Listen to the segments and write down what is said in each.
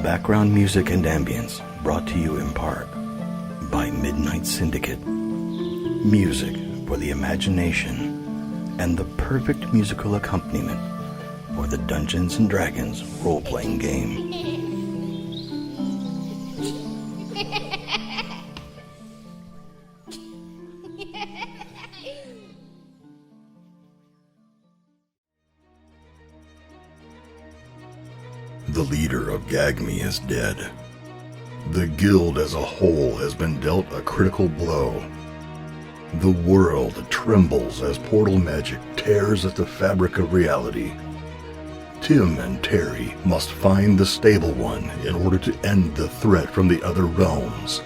Background music and ambience brought to you in part by Midnight Syndicate. Music for the imagination and the perfect musical accompaniment for the Dungeons & Dragons role-playing game. The leader of Gagme is dead. The guild as a whole has been dealt a critical blow. The world trembles as portal magic tears at the fabric of reality. Tim and Terry must find the Stable One in order to end the threat from the other realms.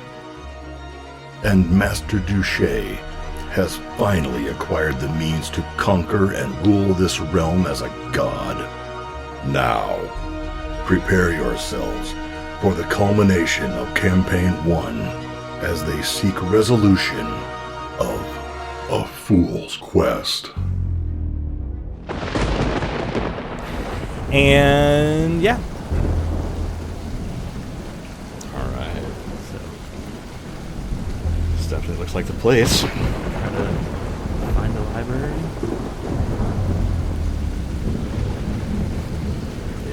And Master Duché has finally acquired the means to conquer and rule this realm as a god. Now, prepare yourselves for the culmination of Campaign 1 as they seek resolution of A Fool's Quest. And yeah. Alright, so this definitely looks like the place. Try to find the library.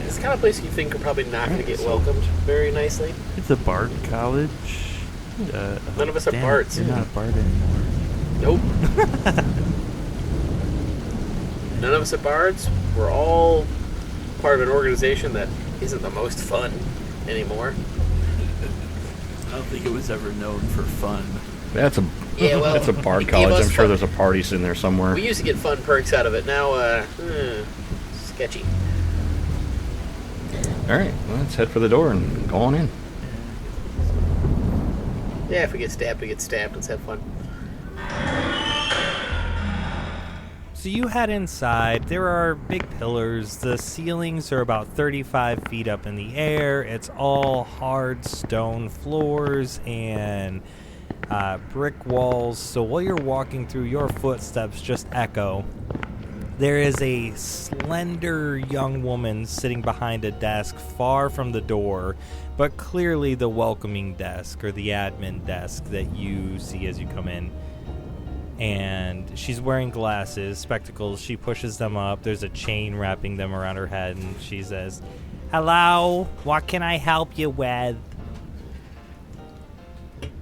It's the kind of place you think are probably not going to get welcomed very nicely. It's a bard college. None of us are bards. You're not a bard anymore. Nope. None of us are bards. We're all part of an organization that isn't the most fun anymore. I don't think it was ever known for fun. That's a bard college. I'm sure there's a party in there somewhere. We used to get fun perks out of it. Now, sketchy. Alright, well, let's head for the door and go on in. Yeah, if we get stabbed, we get stabbed. Let's have fun. So you head inside. There are big pillars. The ceilings are about 35 feet up in the air. It's all hard stone floors and brick walls. So while you're walking through, your footsteps just echo. There is a slender young woman sitting behind a desk far from the door, but clearly the welcoming desk or the admin desk that you see as you come in. And she's wearing glasses, spectacles. She pushes them up. There's a chain wrapping them around her head, and she says, "Hello, what can I help you with?"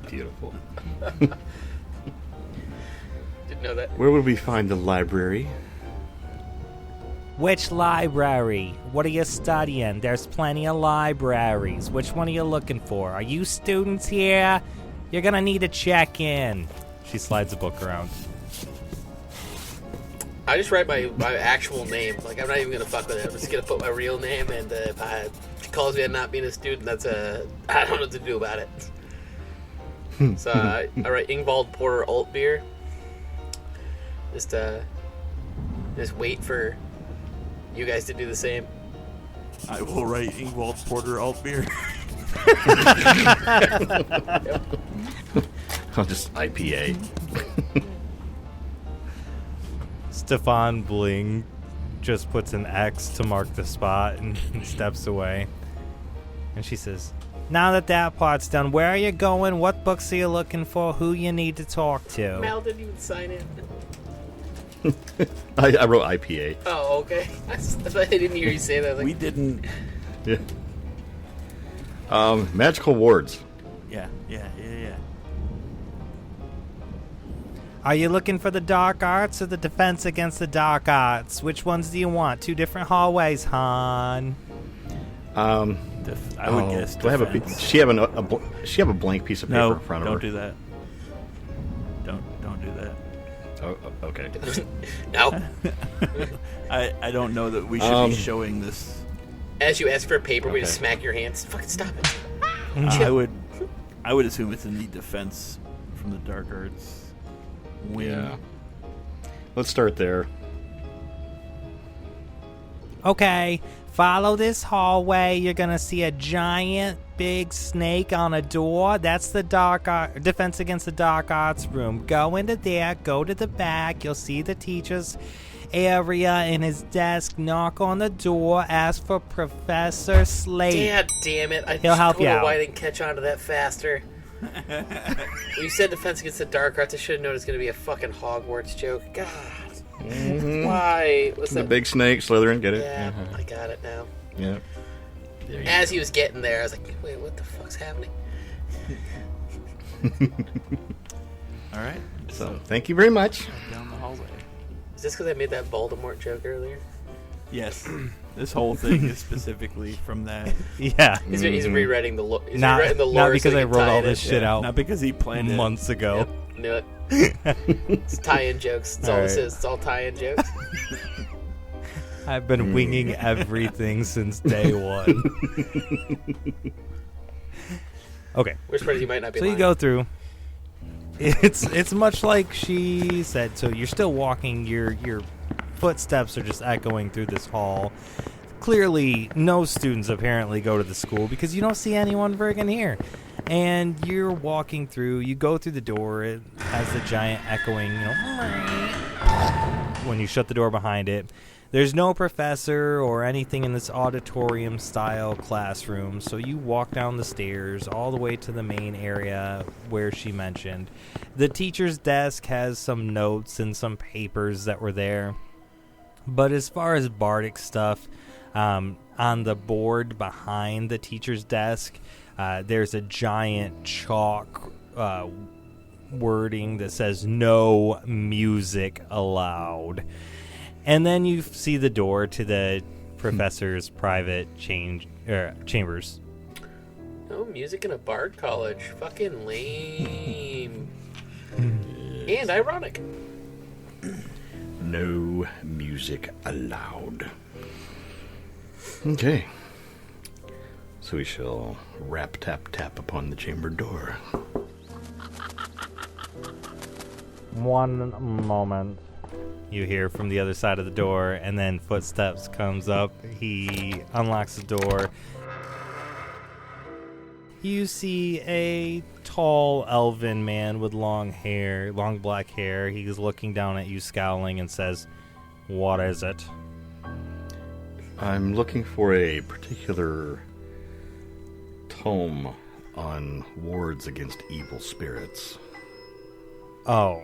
Beautiful. Didn't know that. Where would we find the library? Which library? What are you studying? There's plenty of libraries. Which one are you looking for? Are you students here? You're gonna need to check in. She slides a book around. I just write my actual name. Like, I'm not even going to fuck with it. I'm just going to put my real name, and if she calls me on not being a student, I don't know what to do about it. So I write Ingvald Porter Altbier. Just wait for you guys to do the same. I will write Ingvald Porter Altbier. Yep. I'll just IPA. Stefan Bling just puts an X to mark the spot and steps away. And she says, "Now that part's done, where are you going? What books are you looking for? Who you need to talk to?" Mal didn't even sign in. I wrote IPA. Oh, okay. I didn't hear you say that. Like, We didn't. Yeah. Magical wards. Yeah. Are you looking for the dark arts or the defense against the dark arts? Which ones do you want? 2 different hallways, hon. I would guess. Do I have defense. she have a blank piece of paper in front of her? Don't do that. Don't do that. Oh, okay. no. I don't know that we should be showing this. As you ask for a paper, we Okay. just smack your hands. Fucking stop it. I would assume it's in the defense from the dark arts. Yeah. Let's start there. Okay, follow this hallway. You're going to see a giant big snake on a door. That's the Defense Against the Dark Arts room. Go into there, go to the back. You'll see the teacher's area in his desk. Knock on the door, ask for Professor Slate. God damn it. He'll help you out. Why I didn't catch on to that faster. When you said Defense Against the Dark Arts, I should have known it was going to be a fucking Hogwarts joke. God. Mm-hmm. Why? What's the that? big snake, Slytherin, get it? Yeah, Uh-huh. I got it now. Yeah. As he was getting there, I was like, wait, what the fuck's happening? All right. So, thank you very much. Down the hallway. Is this because I made that Voldemort joke earlier? Yes. This whole thing is specifically from that. Yeah. He's rewriting the lore. He's Not rewriting the lore because so I he can wrote tie all it this in. shit out Not because he planned it. months ago. Yep, knew it. It's tie-in jokes. That's all this is. It's all tie-in jokes. I've been winging everything since day one. Okay. Which part you might not be So lying. you go through. It's much like she said. So you're still walking. Your footsteps are just echoing through this hall. Clearly, no students apparently go to the school because you don't see anyone friggin' here. And you're walking through. You go through the door. It has the giant echoing, when you shut the door behind it. There's no professor or anything in this auditorium-style classroom, so you walk down the stairs all the way to the main area where she mentioned. The teacher's desk has some notes and some papers that were there. But as far as bardic stuff, on the board behind the teacher's desk, there's a giant chalk wording that says, "No music allowed." And then you see the door to the professor's private chambers. No music in a bard college. Fucking lame. And ironic. No music allowed. Okay. So we shall rap, tap, tap upon the chamber door. One moment. You hear from the other side of the door, and then footsteps comes up. He unlocks the door. You see a tall elven man with long black hair. He's looking down at you, scowling, and says, "What is it?" I'm looking for a particular tome on wards against evil spirits. Oh.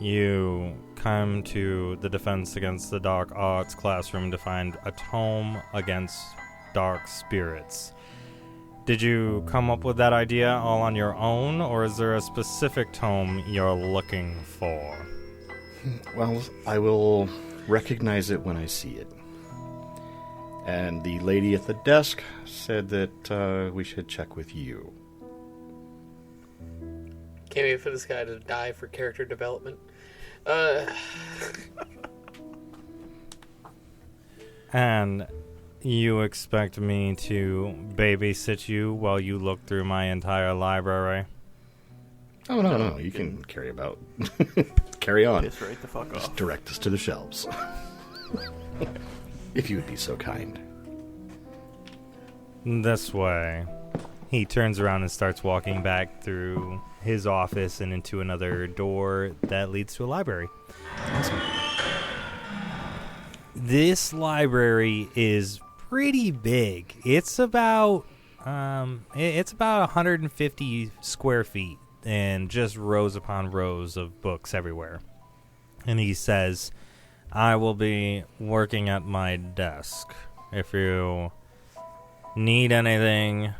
You come to the Defense Against the Dark Arts classroom to find a tome against dark spirits. Did you come up with that idea all on your own, or is there a specific tome you're looking for? Well, I will recognize it when I see it. And the lady at the desk said that we should check with you. Can't wait for this guy to die for character development. And you expect me to babysit you while you look through my entire library? Oh, no. You can carry about. Carry on. Piss right the fuck off. Just direct us to the shelves. If you would be so kind. This way. He turns around and starts walking back through his office and into another door that leads to a library. Awesome. This library is pretty big. It's about 150 square feet and just rows upon rows of books everywhere. And he says, "I will be working at my desk. If you need anything,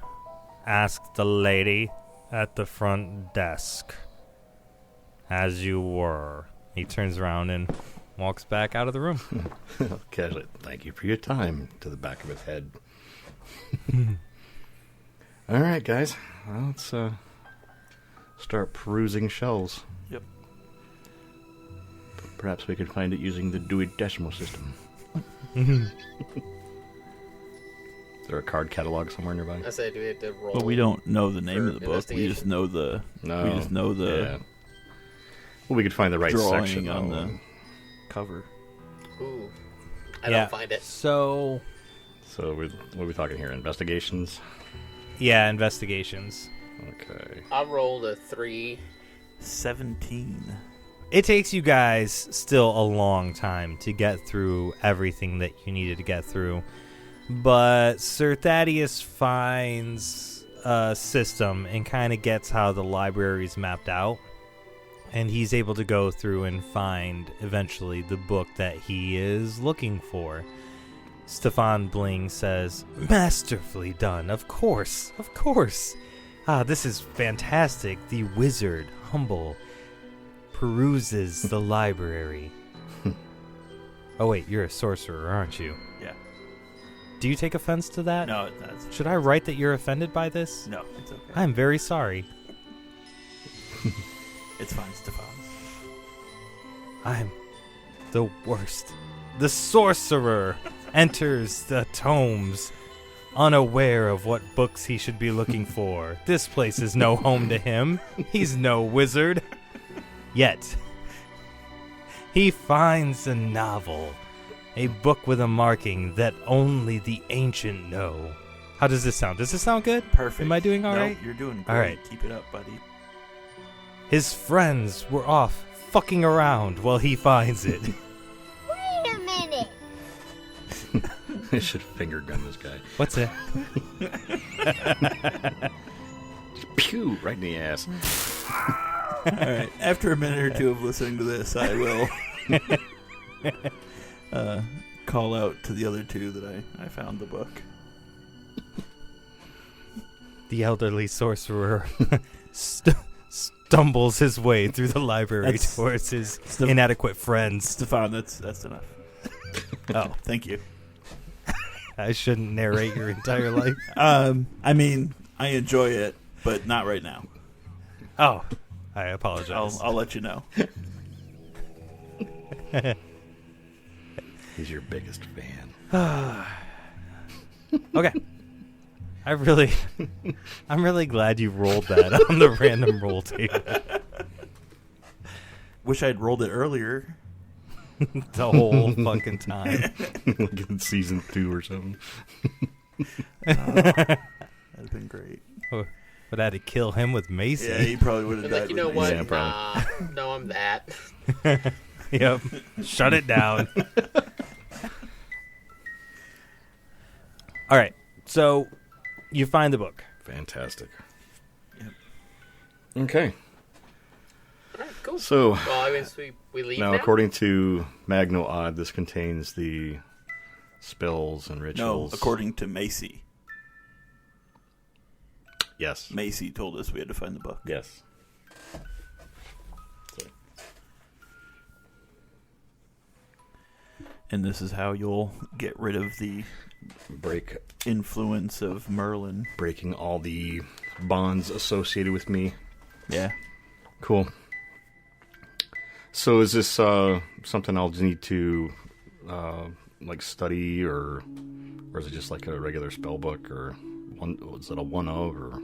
ask the lady at the front desk, as you were." He turns around and walks back out of the room. Casually, thank you for your time, to the back of his head. All right, guys. Well, let's start perusing shells. Yep. Perhaps we could find it using the Dewey Decimal System. Is there a card catalog somewhere nearby? I said, do we have to roll? But we don't know the name of the book. We investigation? just know the. No. We just know the Yeah. Well, we could find the right drawing section on though. the cover. Ooh. I don't find it. So what are we talking here? Investigations? yeah, investigations. Okay. I rolled a 3. 17. It takes you guys still a long time to get through everything that you needed to get through. But Sir Thadeus finds a system and kind of gets how the library's mapped out. And he's able to go through and find, eventually, the book that he is looking for. Stefan Bling says, "Masterfully done, of course, of course. Ah, this is fantastic. The wizard, humble, peruses the library." Oh, wait, you're a sorcerer, aren't you? Yeah. Do you take offense to that? No, that's... Should I write that you're offended by this? No, it's okay. I'm very sorry. It's fine, Stefan. I'm the worst. The sorcerer enters the tomes, unaware of what books he should be looking for. This place is no home to him. He's no wizard. Yet, he finds a novel, a book with a marking that only the ancient know. How does this sound? Does this sound good? Perfect. Am I doing all right? You're doing great. All right. Keep it up, buddy. His friends were off fucking around while he finds it. Wait a minute. I should finger gun this guy. What's it? Just pew! Right in the ass. All right. After a minute or two of listening to this, I will call out to the other two that I found the book. The elderly sorcerer stumbles his way through the library towards his inadequate friends. Stefan, that's enough. Oh, thank you. I shouldn't narrate your entire life. I mean, I enjoy it, but not right now. Oh, I apologize. I'll let you know. He's your biggest fan. Okay. I'm really glad you rolled that on the random roll table. Wish I'd rolled it earlier. The whole fucking time. Like in season 2 or something. That'd have been great. But I had to kill him with Macy. Yeah, he probably would have Like, died. you know with what? me. Yeah, No, I'm that. Yep. Shut it down. All right. So you find the book. Fantastic. Yep. Okay. All right, cool. So, Well, I guess we leave now, now? according to Magno Odd, this contains the spells and No, rituals. according to Macy. Yes. Macy told us we had to find the book. Yes. And this is how you'll get rid of the influence of Merlin. Breaking all the bonds associated with me. Yeah. Cool. So is this something I'll need to like study, or is it just like a regular spell book, or is it a one of, or?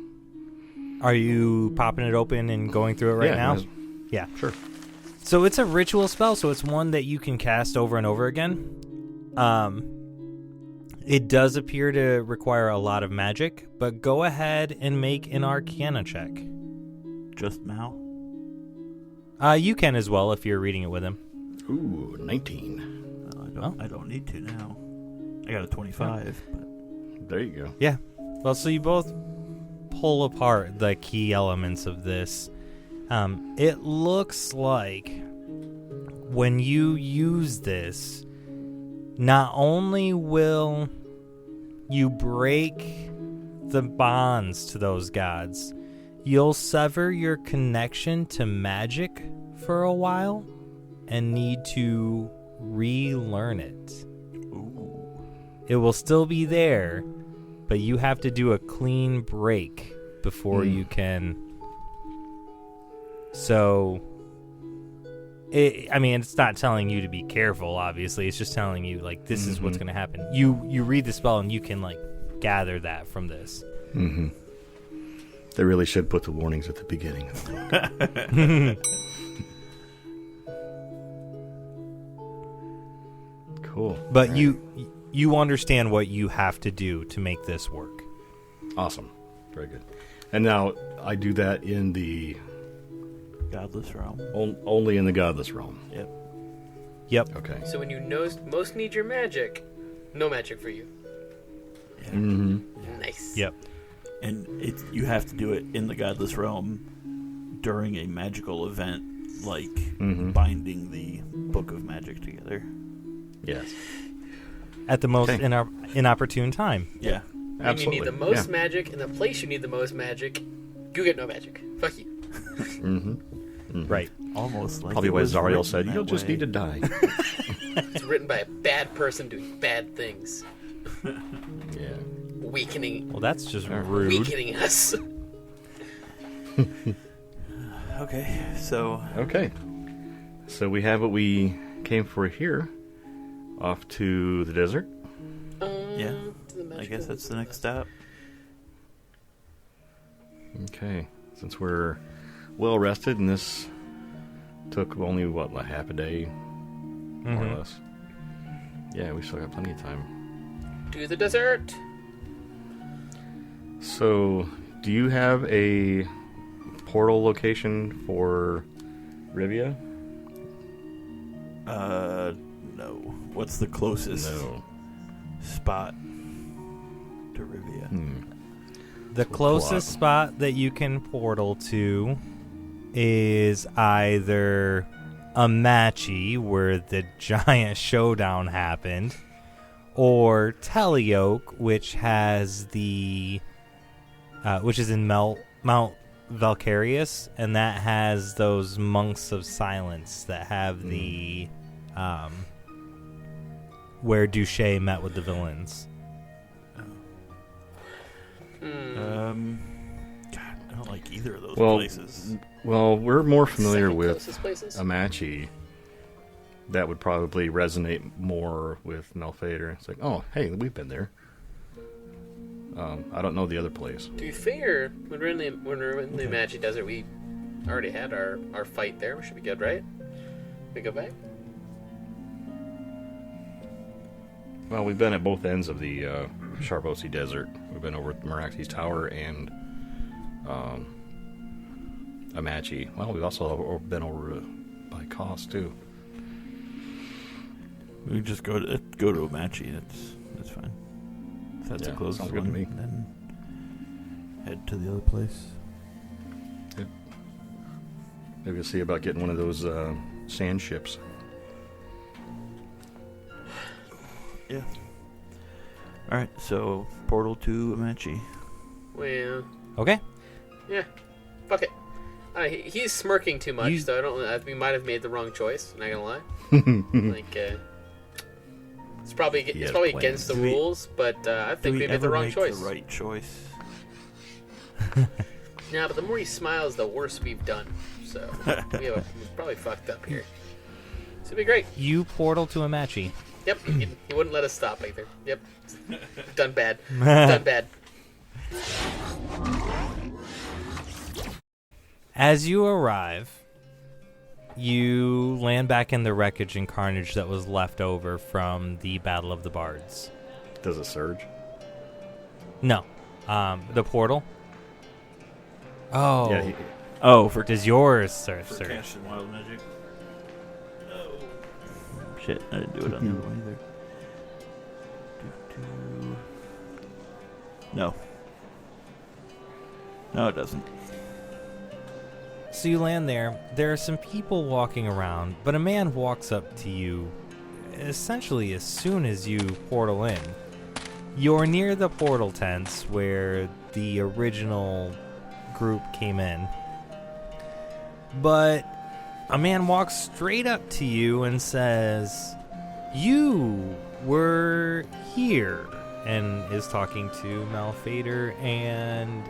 Are you popping it open and going through it right now? Yeah. Sure. So it's a ritual spell, so it's one that you can cast over and over again. It does appear to require a lot of magic, but go ahead and make an Arcana check. Just Mal? You can as well if you're reading it with him. Ooh, 19. I don't need to now. I got a 25. But There you go. Yeah. Well, so you both pull apart the key elements of this. It looks like when you use this, not only will you break the bonds to those gods, you'll sever your connection to magic for a while and need to relearn it. ooh. It will still be there, but you have to do a clean break before you can. So, it's not telling you to be careful, obviously. It's just telling you, like, this is what's going to happen. You read the spell and you can, like, gather that from this. Mm-hmm. They really should put the warnings at the beginning of the book. Cool. But All you understand what you have to do to make this work. Awesome. Very good. And now I do that in the Godless realm. only in the godless realm. Yep. Yep. Okay. So when you most need your magic, no magic for you. Yeah. Mm-hmm. Nice. Yep. And you have to do it in the Godless realm during a magical event, like binding the Book of Magic together. Yes. At the most Okay. inopportune time. Yeah. When Absolutely. you need the most Yeah. magic, in the place you need the most magic, you get no magic. Fuck you. Right. Almost like Probably it why was Zariel written said, that "You'll just way. need to die." It's written by a bad person doing bad things. Yeah. Weakening Well, that's just rude. weakening us. Okay, so Okay. So we have what we came for here. Off to the desert. yeah, To the I magical- guess that's the next stop. Okay. Since we're well rested and this took only, what, like half a day? More or less. Yeah, we still got plenty of time. To the desert. So, do you have a portal location for Rhavia? No. What's the closest No. spot to Rhavia? The closest spot that you can portal to is either Amachi, where the giant showdown happened, or Telioke, which has which is in Mount Valkyrius, and that has those monks of silence that have the where Duché met with the villains. God, I don't like either of those Well, places. Well, we're more familiar Second with closest places. Amachi. That would probably resonate more with Malphaedor. It's like, oh, hey, we've been there. I don't know the other place. To be fair, when we're in the Magic Desert, we already had our fight there. We should be good, right? We go back. Well, we've been at both ends of the Sharbosi Desert. We've been over at Meraxi's Tower and Amachi. Well, we've also been over by Kos, too. We can just go to Amachi. That's fine. If that's the Yeah, closest sounds good one, to me. then head to the other place. Maybe we'll see about getting one of those sand ships. Yeah. All right. So portal to Amachi. Well, Okay. yeah. Fuck it. He's smirking too much, You- so I don't. We might have made the wrong choice. Not gonna lie. Like, it's probably has against the Do we- rules, but I Do think we we made ever the wrong make choice. the right choice? Yeah, but the more he smiles, the worse we've done. So we're probably fucked up here. So it'd be great. You portal to Amachi. Yep, he wouldn't let us stop either. Yep, done bad. Done bad. As you arrive, you land back in the wreckage and carnage that was left over from the Battle of the Bards. Does it surge? No. The portal? Oh. Yeah, Oh, for Does yours surge? casting wild magic. Oh shit! I didn't do it on the other one either. No. No, it doesn't. So you land there. There are some people walking around, but a man walks up to you essentially as soon as you portal in. You're near the portal tents where the original group came in. But a man walks straight up to you and says, "You were here," and is talking to Malphaedor and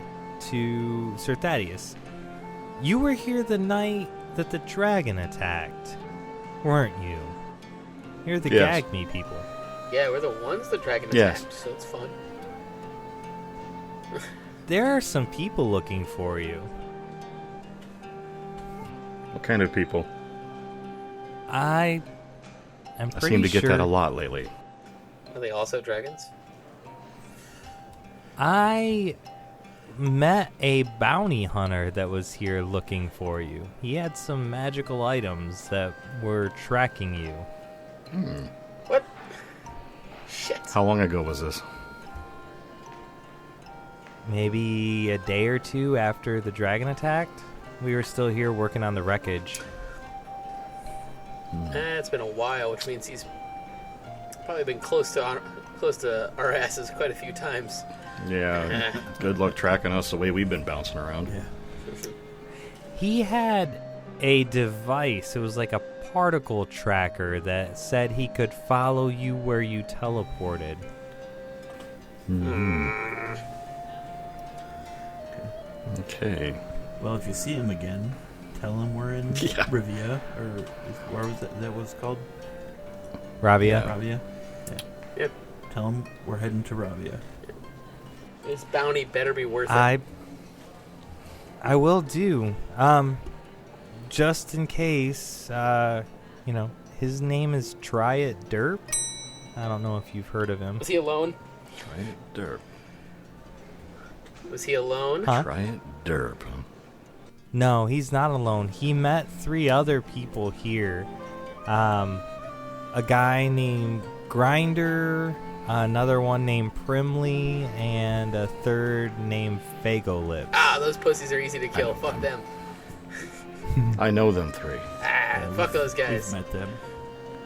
to Sir Thadeus. "You were here the night that the dragon attacked, weren't you? You're the Yes. Gag Me people." Yeah, we're the ones the dragon Yes. attacked, so it's fun. There are some people looking for you. What kind of people? I I'm I pretty seem to get sure that a lot lately. Are they also dragons? I met a bounty hunter that was here looking for you. He had some magical items that were tracking you. What? Shit. How long ago was this? Maybe a day or two after the dragon attacked. We were still here working on the wreckage. It's been a while, which means he's probably been close to our asses quite a few times. Yeah. Good luck tracking us the way we've been bouncing around. Yeah. He had a device. It was like a particle tracker that said he could follow you where you teleported. Okay. Well, if you see him again, tell him we're in Rhavia, or where was that was called? Rhavia. Rhavia? Yeah. Yep. Tell him we're heading to Rhavia. This bounty better be worth it. I will do. Just in case, his name is Try It Derp. I don't know if you've heard of him. Was he alone? Try it derp. Was he alone? Huh? Try it derp. Huh? No, he's not alone. He met 3 other people here. A guy named Grinder, another one named Primley, and a third named Fagolips. Ah, those pussies are easy to kill. Fuck them. I know them 3. Fuck those guys. We've met them.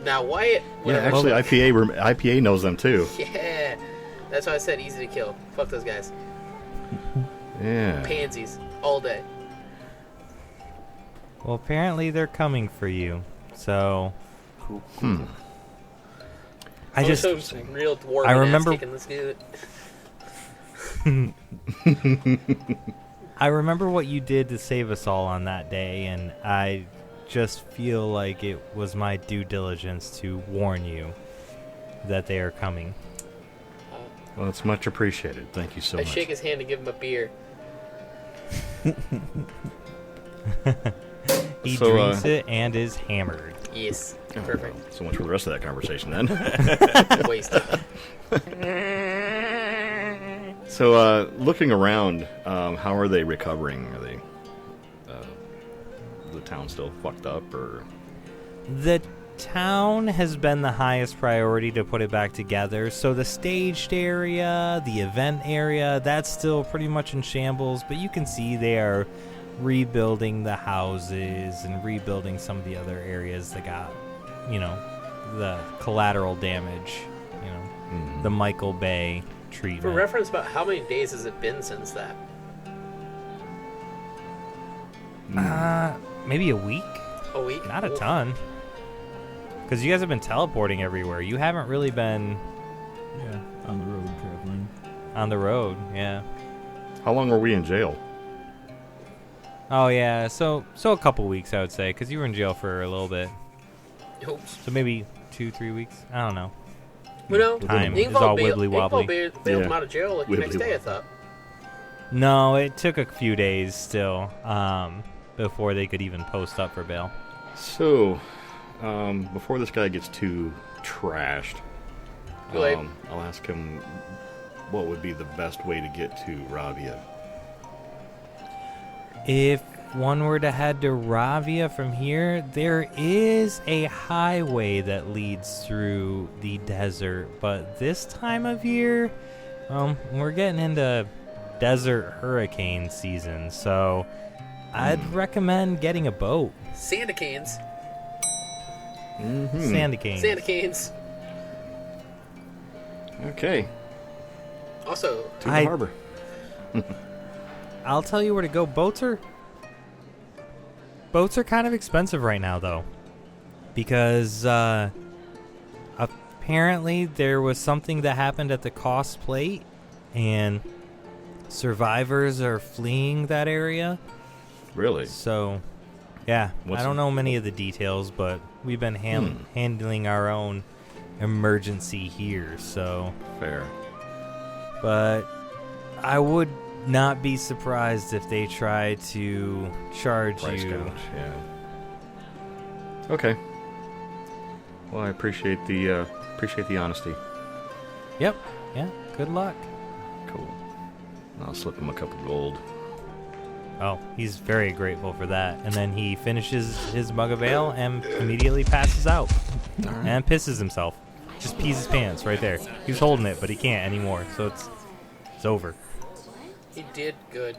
Now, Wyatt. Yeah, whatever. actually, IPA knows them too. Yeah. That's why I said easy to kill. Fuck those guys. Yeah. Pansies. All day. Well, apparently they're coming for you. So Cool. I just some real dwarven I remember- ass kicking. Let's do it. I remember what you did to save us all on that day, and I just feel like it was my due diligence to warn you that they are coming. Well, it's much appreciated. Thank you so I much. shake his hand and give him a beer. He So, drinks it and is hammered. Yes. Oh, Perfect. well, so much for the rest of that conversation then. Wasted. So, looking around, how are they recovering? Are they the town still fucked up, or? The town has been the highest priority to put it back together. So the staged area, the event area, that's still pretty much in shambles. But you can see they are rebuilding the houses and rebuilding some of the other areas that got, the collateral damage. The Michael Bay For treatment. reference, about how many days has it been since that? Maybe a week. A week? Not a Ooh. ton. Because you guys have been teleporting everywhere. You haven't really been Yeah, on the road traveling. on the road, yeah. How long were we in jail? Oh, yeah, so a couple weeks, I would say, because you were in jail for a little bit. Oops. So maybe 2-3 weeks? I don't know. Well, no. Time is Ingvald all bailed- wibbly-wobbly. Ingvald bailed him Yeah. out of jail like the next Wibbly day, I wobbly. thought. No, it took a few days still before they could even post up for bail. So, before this guy gets too trashed, Go ahead. I'll ask him what would be the best way to get to Rhavia. If one were to head to Rhavia from here, there is a highway that leads through the desert, but this time of year, we're getting into desert hurricane season, so I'd recommend getting a boat. Santa canes. Sandy cane. Santa canes. Okay, Also, to the harbor. I'll tell you where to go. Boats are kind of expensive right now, though, because apparently there was something that happened at the cost plate, and survivors are fleeing that area. Really? So, yeah, What's I don't it- know many of the details, but we've been handling our own emergency here. So, Fair. but I would not be surprised if they try to charge Price you. gouge, yeah. Okay. Well, I appreciate the honesty. Yep. Yeah. Good luck. Cool. I'll slip him a couple gold. Oh, he's very grateful for that. And then he finishes his mug of ale and immediately passes out. Right. And pisses himself. Just pees his pants right there. He was holding it, but he can't anymore. So it's over. He did good.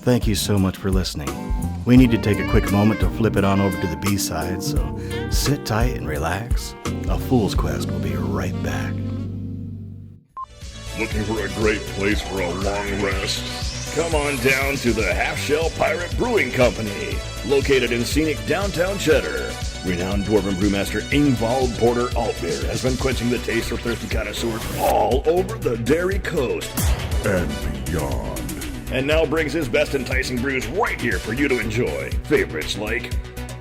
Thank you so much for listening. We need to take a quick moment to flip it on over to the B-side, so sit tight and relax. A Fool's Quest will be right back. Looking for a great place for a long rest? Come on down to the Half Shell Pirate Brewing Company, located in scenic downtown Cheddar. Renowned Dwarven brewmaster Ingvald Porter Altbier has been quenching the taste for thirsty connoisseurs all over the Dairy Coast And beyond. and now brings his best enticing brews right here for you to enjoy. Favorites like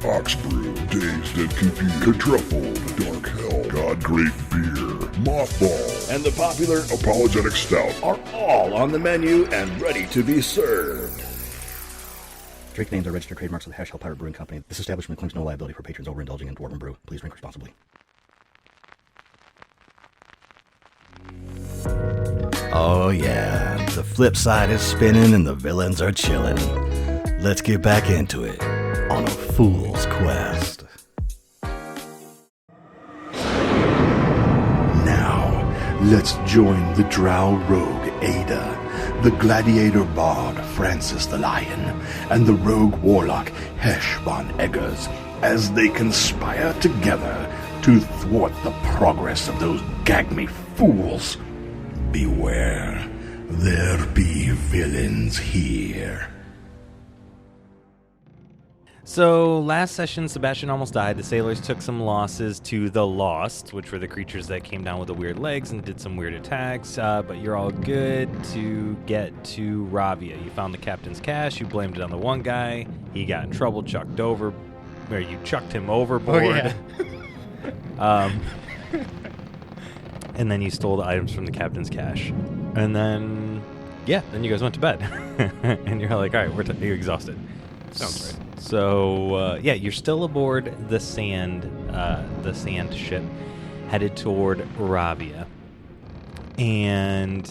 Oxbrew, Dazed and Confused, Quadrupled, Dark Hell, God Great Beer, Mothball, and the popular Apologetic Stout. are all on the menu and ready to be served. Drink names are registered trademarks of the Hash Hell Pirate Brewing Company. This establishment claims no liability for patrons overindulging in Dwarven brew. Please drink responsibly. Oh yeah, the flip side is spinning and the villains are chilling. Let's get back into it on a Fool's Quest. Now, let's join the drow rogue Ayda, the gladiator bard Francis the Lion, and the rogue warlock Hesh von Eggars as they conspire together to thwart the progress of those gag-me fools. Beware, there be villains here. So last session, Sebastian almost died. The sailors took some losses to the Lost, which were the creatures that came down with the weird legs and did some weird attacks. But you're all good to get to Rhavia. You found the captain's cache. You blamed it on the one guy. He got in trouble, chucked over, or you chucked him overboard. Oh, yeah. And then you stole the items from the captain's cache. And then, then you guys went to bed. And you're like, all right, you're exhausted. Sounds right. So, you're still aboard the sand ship, headed toward Rhavia. And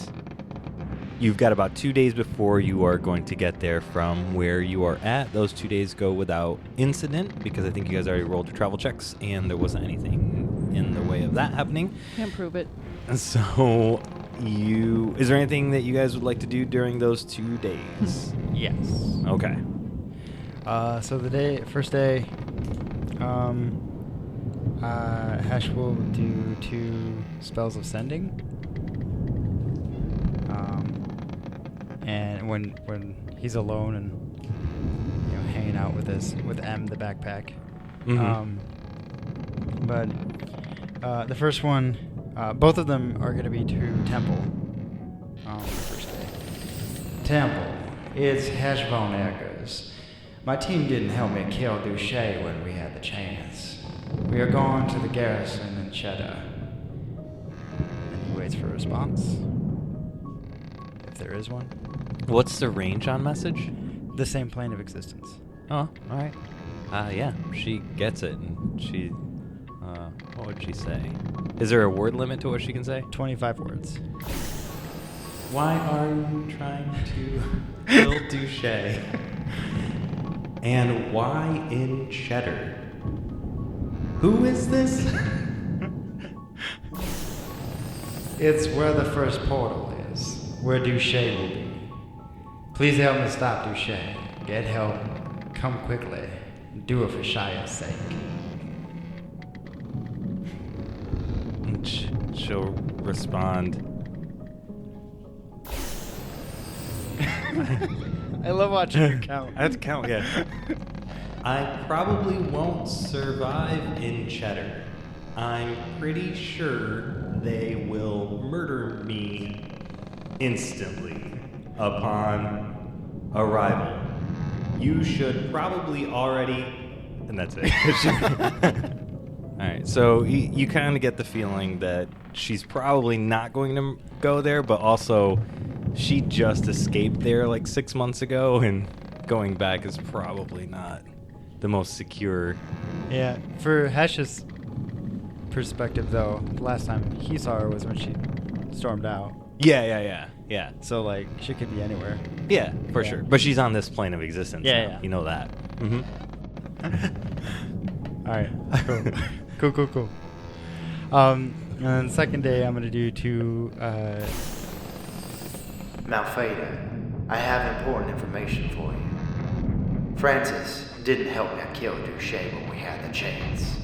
you've got about 2 days before you are going to get there from where you are at. Those 2 days go without incident, because I think you guys already rolled your travel checks, and there wasn't anything in the way of that happening. Can't prove it. So, is there anything that you guys would like to do during those 2 days? Yes. Okay. So the first day, Hesh will do 2 spells of sending. And when he's alone and hanging out with M, the backpack. Mm-hmm. But the first one, both of them are going to be to Temple. The first day. Temple, it's Hesh von Eggars. My team didn't help me kill Duché when we had the chance. We are going to the garrison in Cheddar. And he waits for a response. If there is one. What's the range on message? The same plane of existence. Oh, all right. She gets it, and she. What would she say? Is there a word limit to what she can say? 25 words. Why are you trying to kill Duché? And why in Cheddar? Who is this? It's where the first portal is, where Duché will be. Please help me stop Duché. Get help. Come quickly. Do it for Shia's sake. She'll respond. I love watching you count. I have to count, yeah. I probably won't survive in Cheddar. I'm pretty sure they will murder me instantly upon arrival. You should probably already... And that's it. Alright, so you kind of get the feeling that she's probably not going to go there, but also she just escaped there like 6 months ago, and going back is probably not the most secure. Yeah, for Hesh's perspective, though, the last time he saw her was when she stormed out. Yeah. So, like, she could be anywhere. Yeah, for sure. But she's on this plane of existence. Yeah, now. yeah. You know that. Mm-hmm. All right. Cool. And then second day, I'm going to do to... Malphaedor, I have important information for you. Francis didn't help me kill Duché when we had the chance.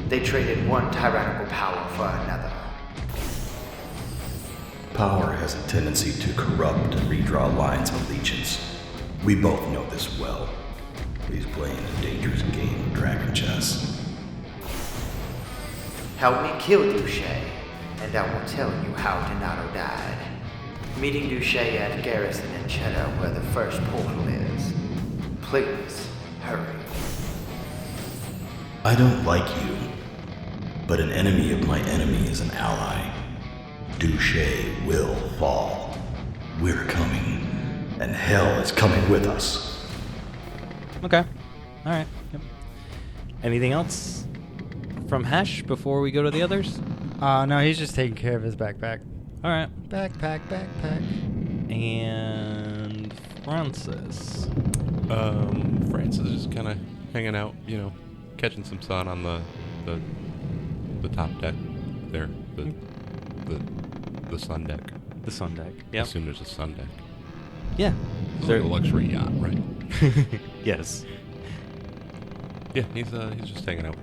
They traded one tyrannical power for another. Power has a tendency to corrupt and redraw lines of allegiance. We both know this well. He's playing a dangerous game of dragon chess. Help me kill Duché, and I will tell you how Donato died. Meeting Duché at Garrison and Cheddar where the first portal is. Please, hurry. I don't like you, but an enemy of my enemy is an ally. Duché will fall. We're coming, and hell is coming with us. Okay. All right. Yep. Anything else from Hesh before we go to the others? No, he's just taking care of his backpack. All right. Backpack. And Francis. Francis is just kind of hanging out, catching some sun on the top deck there, the sun deck. The sun deck. I Yep. assume there's a sun deck. Yeah. It's like a luxury yacht, right? Yes. Yeah, he's just hanging out.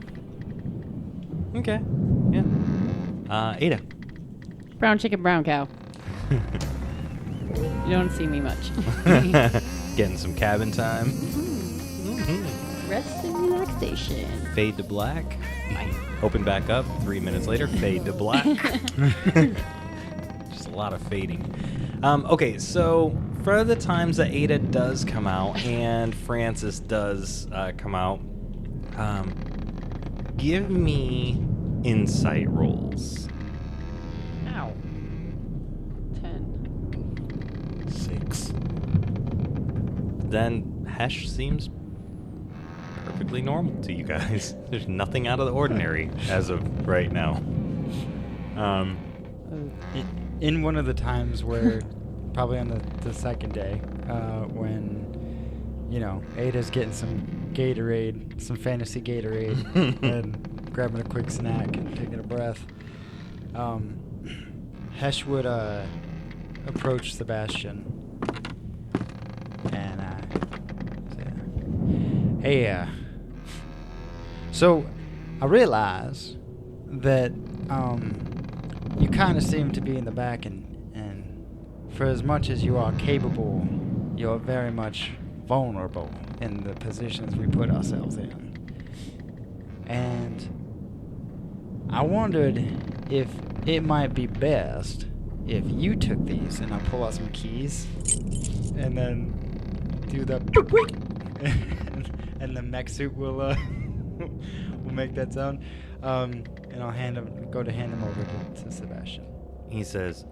Okay. Yeah. Ayda. Brown chicken, brown cow. You don't see me much. Getting some cabin time. Rest and relaxation. Fade to black. Open back up. 3 minutes later, fade to black. Just a lot of fading. Okay, so for the times that Ayda does come out and Francis does come out, give me insight rolls. Ow. 10. 6. Then Hesh seems perfectly normal to you guys. There's nothing out of the ordinary as of right now. In one of the times where, probably on the second day, when, Ayda's getting some Gatorade, some fantasy Gatorade, and grabbing a quick snack and taking a breath, Hesh would approach Sebastian and say, hey, so I realize that you kind of seem to be in the back, and for as much as you are capable, you're very much vulnerable in the positions we put ourselves in. And I wondered if it might be best if you took these, and I'll pull out some keys, and then do the and the mech suit will will make that sound, and I'll hand them over to Sebastian. He says,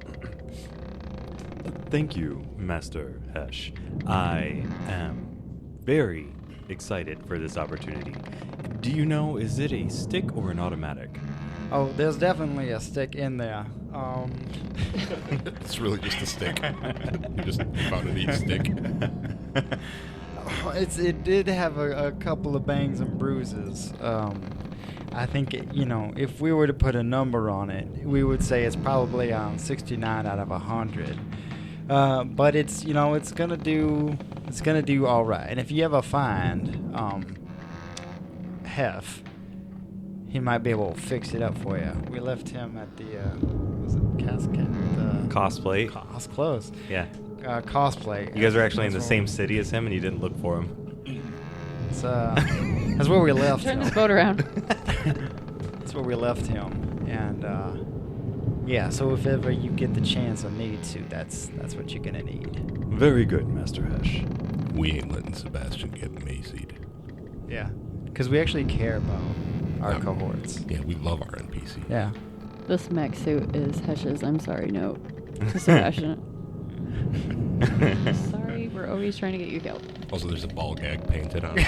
"Thank you, Master Hesh. I am very excited for this opportunity. Do you know, is it a stick or an automatic?" Oh, there's definitely a stick in there. It's really just a stick. You just found a neat stick. It did have a couple of bangs and bruises. I think, if we were to put a number on it, we would say it's probably 69 out of 100. But it's gonna do all right. And if you ever find Hef, he might be able to fix it up for you. We left him at the was it Casket? Cosplay. Close. Yeah. Cosplay. You guys are actually in the same city as him, and you didn't look for him. It's that's where we left him. Turn this boat around. That's where we left him, and yeah. So if ever you get the chance or need to, that's what you're gonna need. Very good, Master Hesh. We ain't letting Sebastian get macied. Yeah, because we actually care about our cohorts. Yeah, we love our NPC. Yeah. This mech suit is Hesh's I'm sorry note to Sebastian. Sorry, we're always trying to get you killed. Also, there's a ball gag painted on it.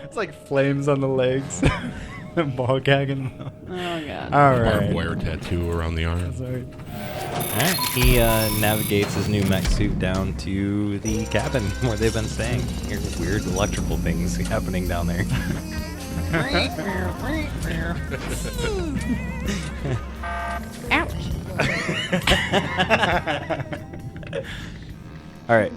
It's like flames on the legs. Ball gagging. Oh, God. All right. Barbed wire tattoo around the arm. Sorry. Alright, he navigates his new mech suit down to the cabin where they've been staying. Here's weird electrical things happening down there. Ouch. Alright.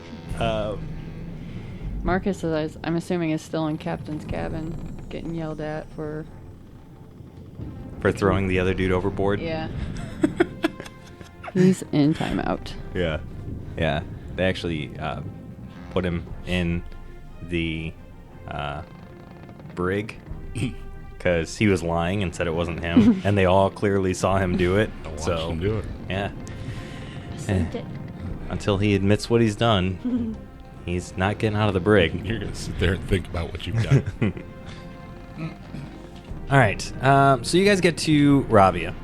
Marcus, I'm assuming, is still in Captain's cabin, getting yelled at for For throwing the other dude overboard? Yeah. He's in timeout. Yeah. Yeah. They actually put him in the brig because he was lying and said it wasn't him. And they all clearly saw him do it. I watched him do it. Yeah. Sent it. Until he admits what he's done, he's not getting out of the brig. You're going to sit there and think about what you've done. All right. So you guys get to Rhavia.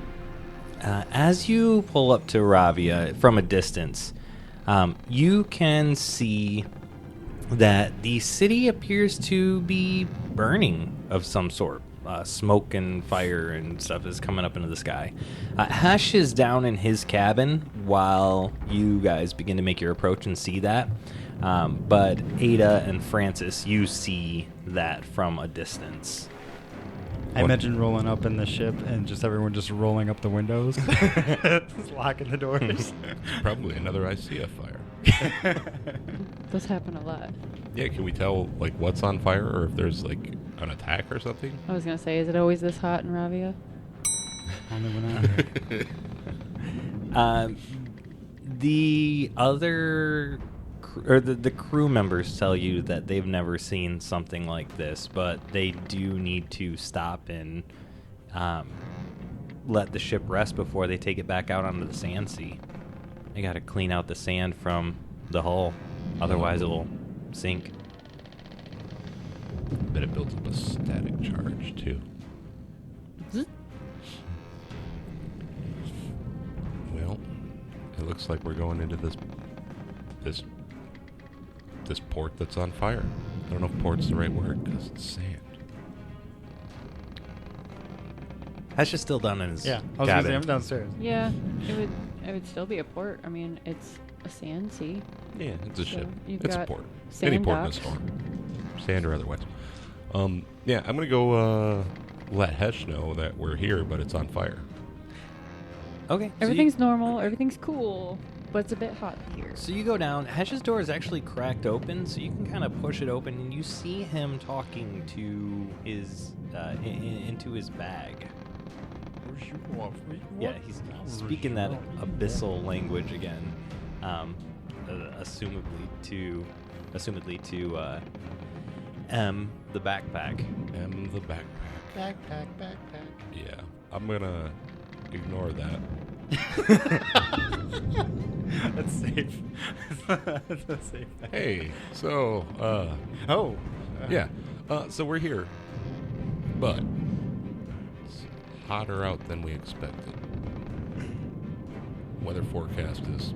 As you pull up to Rhavia from a distance, you can see that the city appears to be burning of some sort. Smoke and fire and stuff is coming up into the sky. Hesh is down in his cabin while you guys begin to make your approach and see that. But Ayda and Francis, you see that from a distance. I imagine rolling up in the ship and just everyone just rolling up the windows, just locking the doors. Probably another ICF fire. Does happen a lot. Yeah, can we tell like what's on fire or if there's like an attack or something? I was gonna say, is it always this hot in Rhavia? Only when I'm here. The other the crew members tell you that they've never seen something like this, but they do need to stop and let the ship rest before they take it back out onto the sand sea. They got to clean out the sand from the hull, otherwise it will sink. Bet it builds up a static charge too. Well, it looks like we're going into this port that's on fire. I don't know if port's the right word because it's sand. Hesh is still down in his Yeah, I was gonna say I'm downstairs. Yeah, it would still be a port. I mean, it's a sand sea. Yeah, it's a So ship. you've It's a got port. sand Any port in a docks. storm. Sand or otherwise. Yeah, I'm gonna go let Hesh know that we're here, but it's on fire. Okay. Everything's normal. Everything's cool, but it's a bit hot here. So you go down. Hesh's door is actually cracked open, so you can kind of push it open, and you see him talking to his into his bag. Yeah, he's speaking that abyssal language again, assumedly to M the backpack. M the backpack. Backpack. Yeah, I'm gonna ignore that. That's safe. That's a safe bet. Hey, so yeah, so we're here, but it's hotter out than we expected. Weather forecast is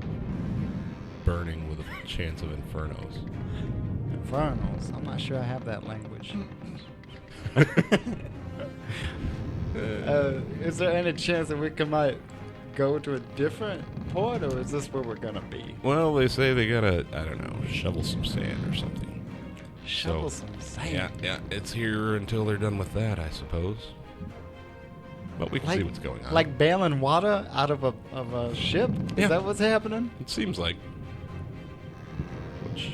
burning with a chance of infernos. Infernals. I'm not sure I have that language. Is there any chance that we might go to a different port, or is this where we're gonna be? Well, they say they gotta, I don't know, shovel some sand or something. Shovel some sand? Yeah, it's here until they're done with that, I suppose. But we can see what's going on. Like bailing water out of a ship? Yeah. Is that what's happening? It seems like. Which,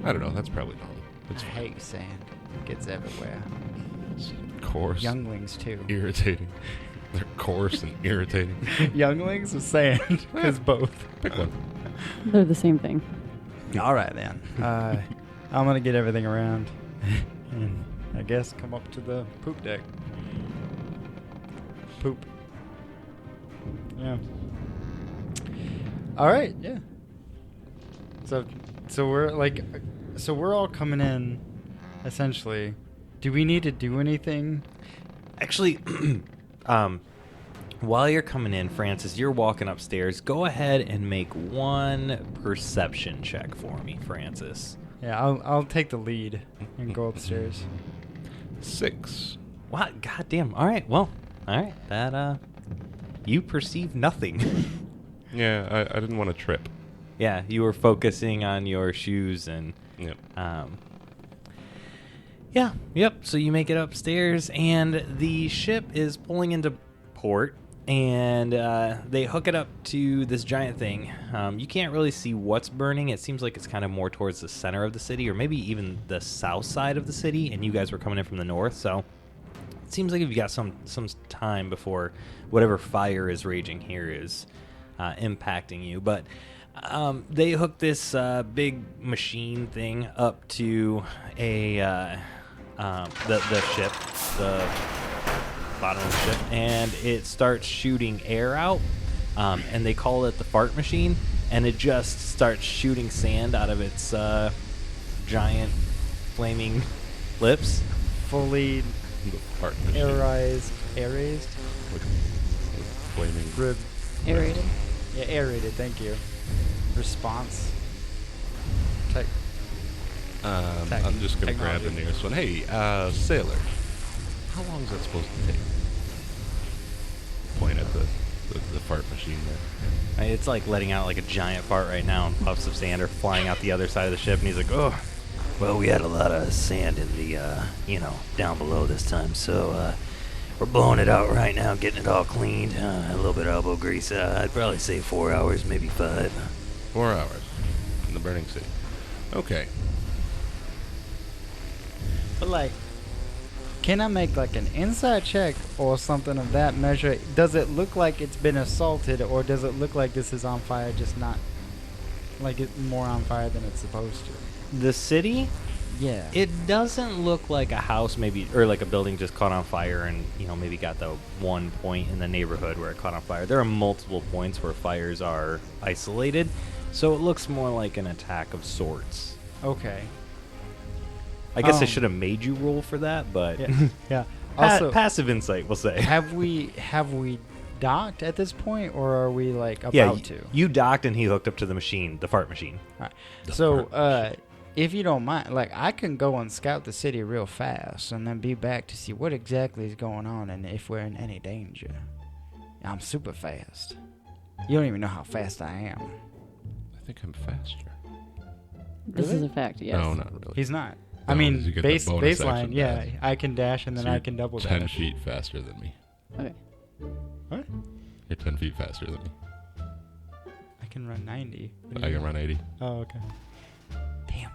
I don't know, that's probably normal. It's I hate sand. It gets everywhere. It's coarse. Younglings, too. Irritating. They're coarse and irritating. Younglings or sand? Because both. Pick one. They're the same thing. All right, then. I'm going to get everything around. And I guess come up to the poop deck. Poop. Yeah. All right, yeah. So we're all coming in, essentially. Do we need to do anything? Actually, While you're coming in, Francis, you're walking upstairs. Go ahead and make one perception check for me, Francis. Yeah, I'll take the lead and go upstairs. 6. What? Goddamn. All right. Well, all right. That you perceive nothing. Yeah, I didn't want to trip. Yeah, you were focusing on your shoes and. Yep. Yeah. Yep. So you make it upstairs, and the ship is pulling into port. And they hook it up to this giant thing. You can't really see what's burning. It seems like it's kind of more towards the center of the city, or maybe even the south side of the city. And you guys were coming in from the north, so it seems like you've got some time before whatever fire is raging here is impacting you. But they hook this big machine thing up to the ship, the bottom of the ship, and it starts shooting air out, and they call it the fart machine, and it just starts shooting sand out of its giant flaming lips. Fully Fart machine. aerated? Flaming. Aerated. Yeah, aerated, thank you. Response. I'm just going to grab the nearest one. Hey, sailor. How long is that supposed to take? Point at the fart machine there. It's like letting out like a giant fart right now, and puffs of sand are flying out the other side of the ship, and he's like, oh. Well, we had a lot of sand in the, down below this time, so we're blowing it out right now, getting it all cleaned. A little bit of elbow grease. I'd probably say 4 hours, maybe 5. 4 hours in the burning city. Okay. But like, can I make like an inside check or something of that measure? Does it look like it's been assaulted, or does it look like this is on fire, just not like it's more on fire than it's supposed to? The city? Yeah. It doesn't look like a house, maybe, or like a building just caught on fire and, maybe got the one point in the neighborhood where it caught on fire. There are multiple points where fires are isolated, so it looks more like an attack of sorts. Okay. I guess I should have made you roll for that, but yeah. Also, passive insight, we'll say. Have we docked at this point, or are we like about to? You docked and he hooked up to the machine, the fart machine. All right. So, if you don't mind, like, I can go and scout the city real fast and then be back to see what exactly is going on and if we're in any danger. I'm super fast. You don't even know how fast I am. I think I'm faster. This is a fact, yes. No, not really. He's not. No, I mean, you get the bonus baseline, action yeah. dash. I can dash and then So I you're can double 10 dash. feet faster than me. Okay. What? You're 10 feet faster than me. I can run 90. I can run 80. Oh, okay. Damn.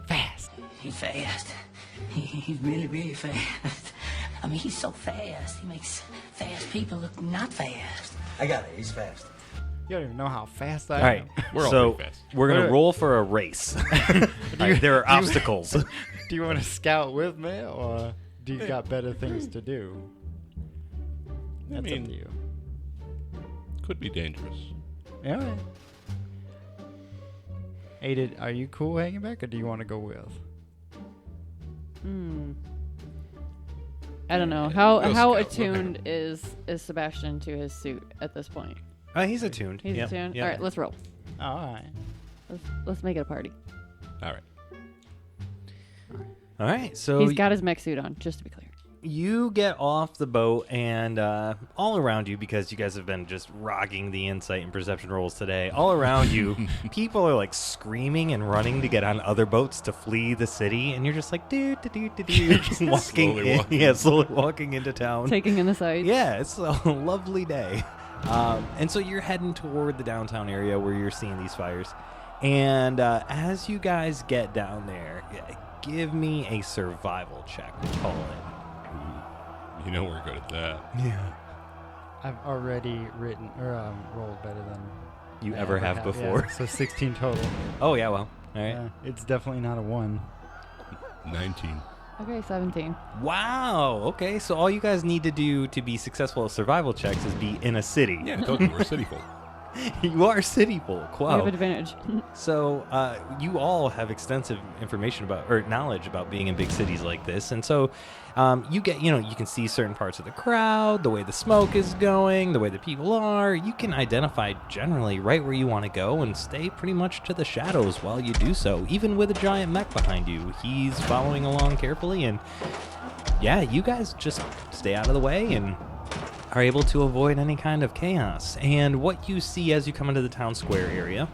Fast. He's fast. He's really, really fast. I mean, he's so fast. He makes fast people look not fast. I got it. He's fast. You don't even know how fast I am. All right, so we're going to roll for a race. There are obstacles. Do you want to scout with me, or do you got better things to do? That's up to you. Could be dangerous. All right. Ayda, are you cool hanging back, or do you want to go with? I don't know. How attuned is Sebastian to his suit at this point? He's attuned. He's attuned? Yeah. All right, let's roll. Oh, all right. Let's make it a party. All right. All right, so He's got his mech suit on, just to be clear. you get off the boat, and all around you, because you guys have been just rocking the insight and perception rolls today, all around you, people are like screaming and running to get on other boats to flee the city, and you're just like, just walking in. Yeah, slowly walking into town. Taking in the sights. Yeah, it's a lovely day. And so you're heading toward the downtown area where you're seeing these fires. And as you guys get down there, give me a survival check, we'll call it. You know we're good at that. Yeah. I've already written or rolled better than you I ever have before. Yeah, so 16 total. Oh yeah, well, all right. It's definitely not a 1. 19. Okay, 17. Wow. Okay, so all you guys need to do to be successful at survival checks is be in a city. Yeah, I told you we're city folk. You are city folk. Wow. You have advantage. So you all have extensive information about or knowledge about being in big cities like this, and so you get you can see certain parts of the crowd, the way the smoke is going, the way the people are. You can identify generally right where you want to go and stay pretty much to the shadows while you do so. Even with a giant mech behind you, he's following along carefully, and yeah, you guys just stay out of the way and are able to avoid any kind of chaos. And what you see as you come into the town square area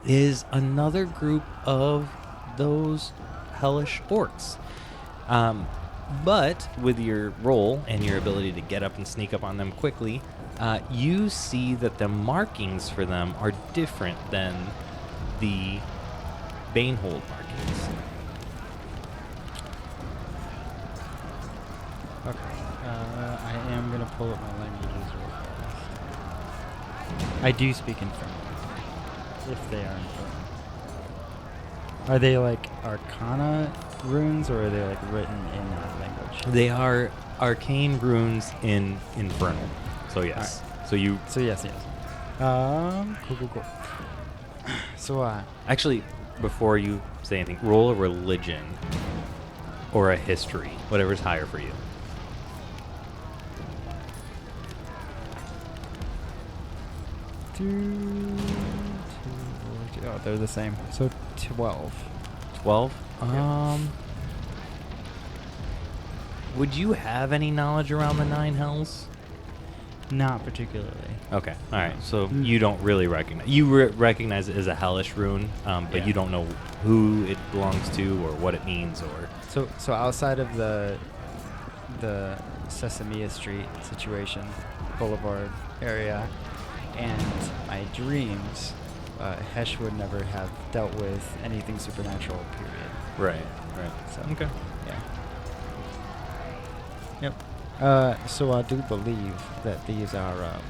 is another group of those hellish orcs. But with your roll and your ability to get up and sneak up on them quickly, you see that the markings for them are different than the Banehold markings. Okay. I am going to pull up my languages real fast. I do speak Infernal. If they are Infernal. Are they like Arcana runes, or are they like written in that language? They are arcane runes in Infernal. So yes. Right. So you. So yes. Cool. So actually, before you say anything, roll a religion or a history, whatever's higher for you. Oh, they're the same. So 12. 12? Yeah. Would you have any knowledge around the Nine Hells? Not particularly. Okay. All right. So you don't really recognize. You recognize it as a hellish rune, but you don't know who it belongs to or what it means, or. So outside of the Sesame Street situation, Boulevard area, and my dreams, Hesh would never have dealt with anything supernatural. Period. Right. So okay. Yeah. Yep. So I do believe that these are,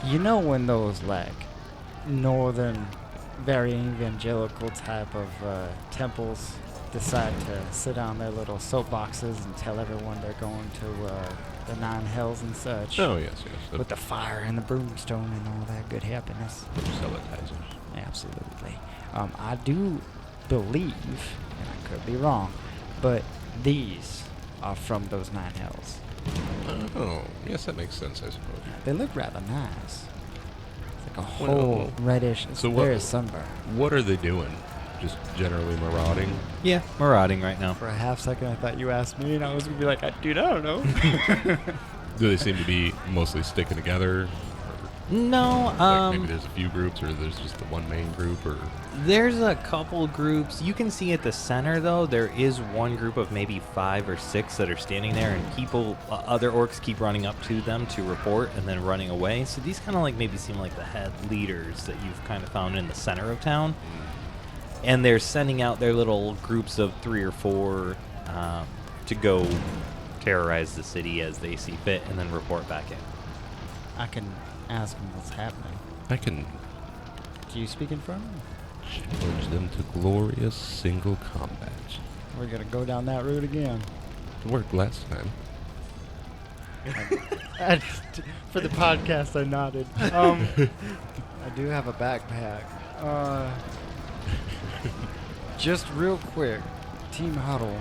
when those like northern, very evangelical type of temples decide to sit on their little soapboxes and tell everyone they're going to the Nine Hells and such. Oh yes. With the fire and the broomstone and all that good happiness. Celatizers. Absolutely. I do believe, and I could be wrong, but these are from those Nine Hells. Oh, yes, that makes sense, I suppose. Yeah, they look rather nice. It's like a whole reddish, it's very sunburned. What are they doing? Just generally marauding? Yeah, marauding right now. For a half second, I thought you asked me, and I was going to be like, dude, I don't know. Do they seem to be mostly sticking together? No, like maybe there's a few groups, or there's just the one main group, or there's a couple groups. You can see at the center, though, there is one group of maybe 5 or 6 that are standing there, and people, other orcs keep running up to them to report and then running away. So these kind of like maybe seem like the head leaders that you've kind of found in the center of town, and they're sending out their little groups of 3 or 4 to go terrorize the city as they see fit, and then report back in. I can ask them what's happening. I can. Do you speak in front of them? Challenge them to glorious single combat. We're gonna go down that route again. It worked last time. For the podcast, I nodded. I do have a backpack. Just real quick, Team Huddle,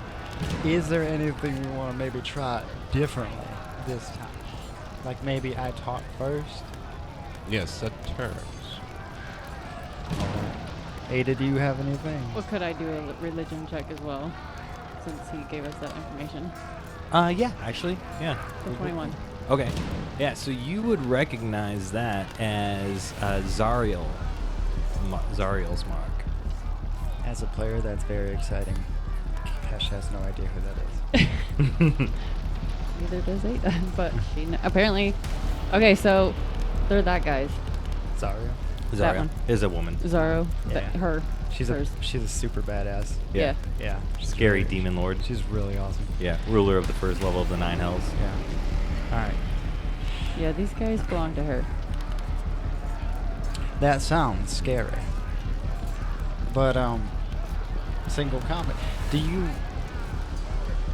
is there anything we want to maybe try differently this time? Like maybe I talk first? Yes, set terms. Ayda, do you have anything? Well, could I do a religion check as well, since he gave us that information? Yeah, actually, yeah. So 21. Okay. Yeah, so you would recognize that as Zariel's mark. As a player, that's very exciting. Hesh has no idea who that is. Neither does Ayda, but she apparently. Okay, so they're that guy's. Zariel. That one is a woman. Zaro. Yeah. Her. She's a super badass. Yeah. Yeah. Scary demon lord. She's really awesome. Yeah. Ruler of the first level of the Nine Hells. Yeah. All right. Yeah, these guys belong to her. That sounds scary. But single combat. Do you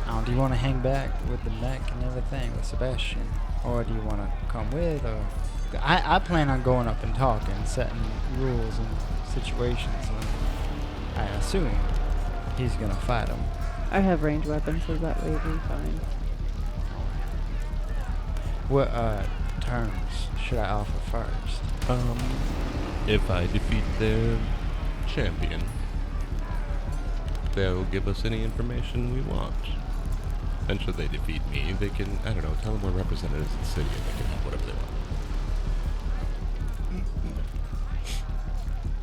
want to hang back with the mech and everything with Sebastian, or do you want to come with? Or I plan on going up and talking, setting rules and situations, and I assume he's gonna fight him. I have ranged weapons, so that way we'll be fine. What terms should I offer first? If I defeat their champion, they'll give us any information we want. And should they defeat me, they can, I don't know, tell them we're representatives of the city and they can have whatever they want.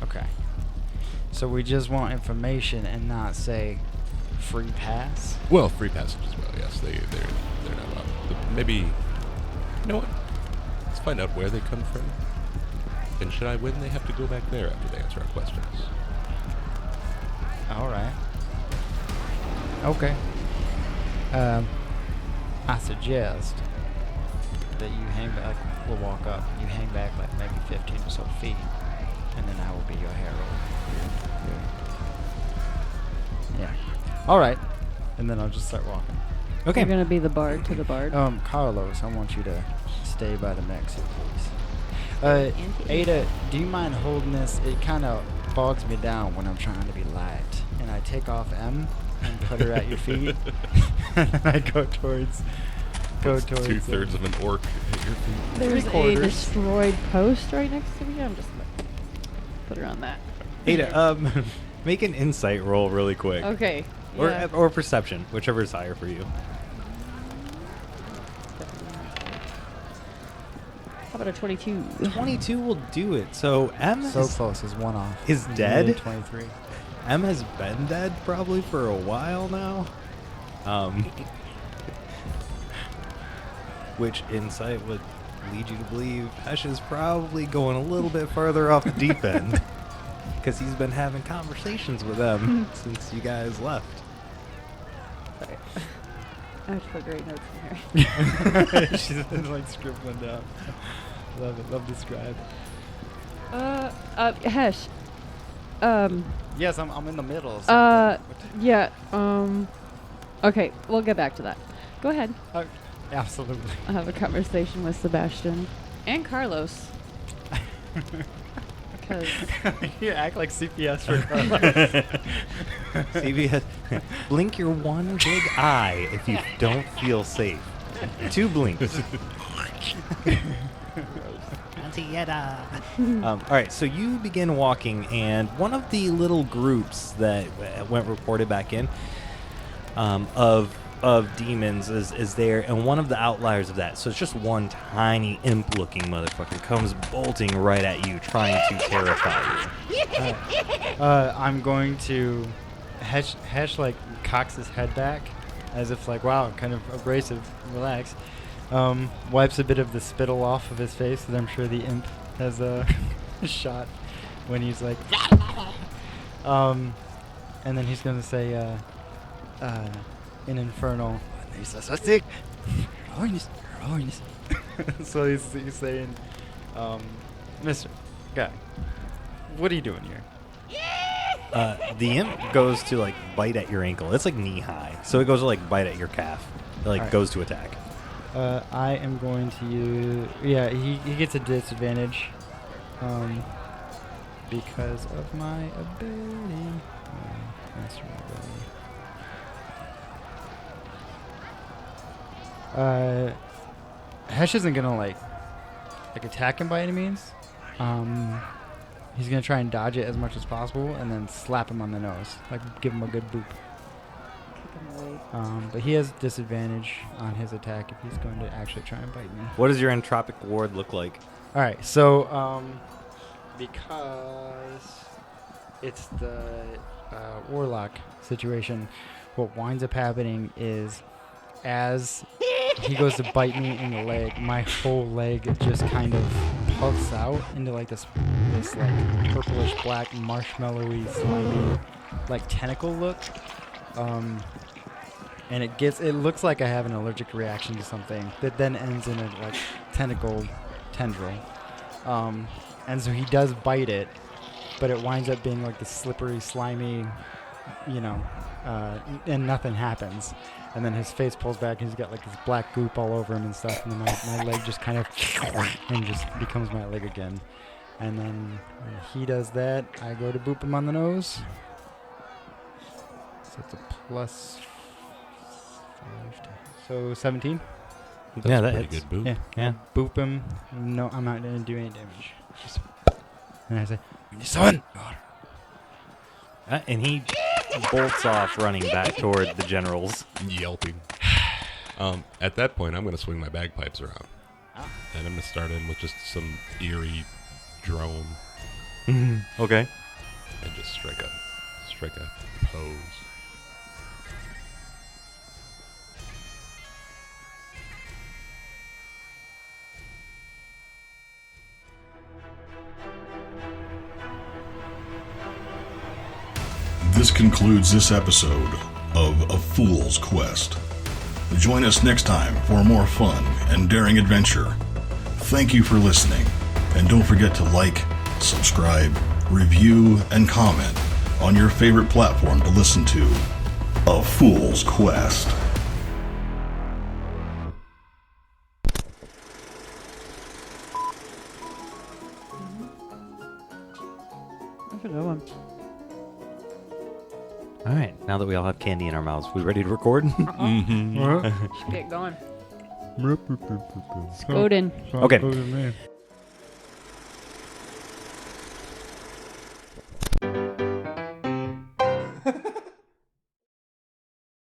Okay. So we just want information and not say free pass? Well, free passage as well, yes. They're not allowed. But maybe, you know what? Let's find out where they come from. And should I win, they have to go back there after they answer our questions. Alright. Okay. I suggest that you hang back, we'll walk up, you hang back like maybe 15 or so feet, and then I will be your herald. Yeah. Alright. And then I'll just start walking. Okay. You're going to be the bard to the bard. Carlos, I want you to stay by the mech suit, please. Ayda, do you mind holding this? It kind of bogs me down when I'm trying to be light. And I take off M and put her at your feet. And I go towards... 2/3 of an orc at your feet. There's a destroyed post right next to me. I'm just going to put her on that. Ayda, make an insight roll really quick. Okay. Yeah. Or perception, whichever is higher for you. How about a 22? 22 will do it. So M close is one off. Is dead. 23. M has been dead probably for a while now. Which insight would lead you to believe Hesh is probably going a little bit further off the deep end. Because he's been having conversations with them since you guys left. Sorry. I have to put great notes in here. She's been like scribbling down. Love it. Love the scribe. Hesh. Yes, I'm in the middle. Yeah. Okay, we'll get back to that. Go ahead. Absolutely. I'll have a conversation with Sebastian and Carlos. Because you act like CPS for Carlos. CPS. Blink your one big eye if you don't feel safe. 2 blinks. All right, so you begin walking, and one of the little groups that went reported back in of demons is there, and one of the outliers of that, so it's just one tiny imp-looking motherfucker comes bolting right at you, trying to terrify you. I'm going to Hesh like cocks his head back as if like, wow, kind of abrasive, relax. Wipes a bit of the spittle off of his face, because I'm sure the imp has a shot when he's like, and then he's going to say, in Infernal, so he's saying, Mr. Guy, what are you doing here? The imp goes to like bite at your ankle. It's like knee high, so it goes to like bite at your calf. It like goes to attack. I am going to use... Yeah, he gets a disadvantage because of my ability. Master ability. Hesh isn't going to like attack him by any means. He's going to try and dodge it as much as possible and then slap him on the nose. Like, give him a good boop. But he has disadvantage on his attack if he's going to actually try and bite me. What does your entropic ward look like? All right, so because it's the warlock situation, what winds up happening is as he goes to bite me in the leg, my whole leg just kind of puffs out into like this like purplish black marshmallowy slimy like tentacle look. And it looks like I have an allergic reaction to something that then ends in a like tentacle tendril. And so he does bite it, but it winds up being like the slippery, slimy, and nothing happens. And then his face pulls back, and he's got like this black goop all over him and stuff. And then my leg just kind of and just becomes my leg again. And then when he does that, I go to boop him on the nose. So it's a plus 5. So 17. That's Yeah, a that pretty hits. good boot. Yeah. Yeah. Boop him. No, I'm not going to do any damage. Just, and I say, son! And he bolts off, running back toward the generals. Yelping. At that point, I'm going to swing my bagpipes around. And I'm going to start in with just some eerie drone. Okay. And just strike a pose. This concludes this episode of A Fool's Quest. Join us next time for more fun and daring adventure. Thank you for listening, and don't forget to like, subscribe, review, and comment on your favorite platform to listen to A Fool's Quest. That's a good one. All right, now that we all have candy in our mouths, we ready to record? Just get going. Skoden. Okay.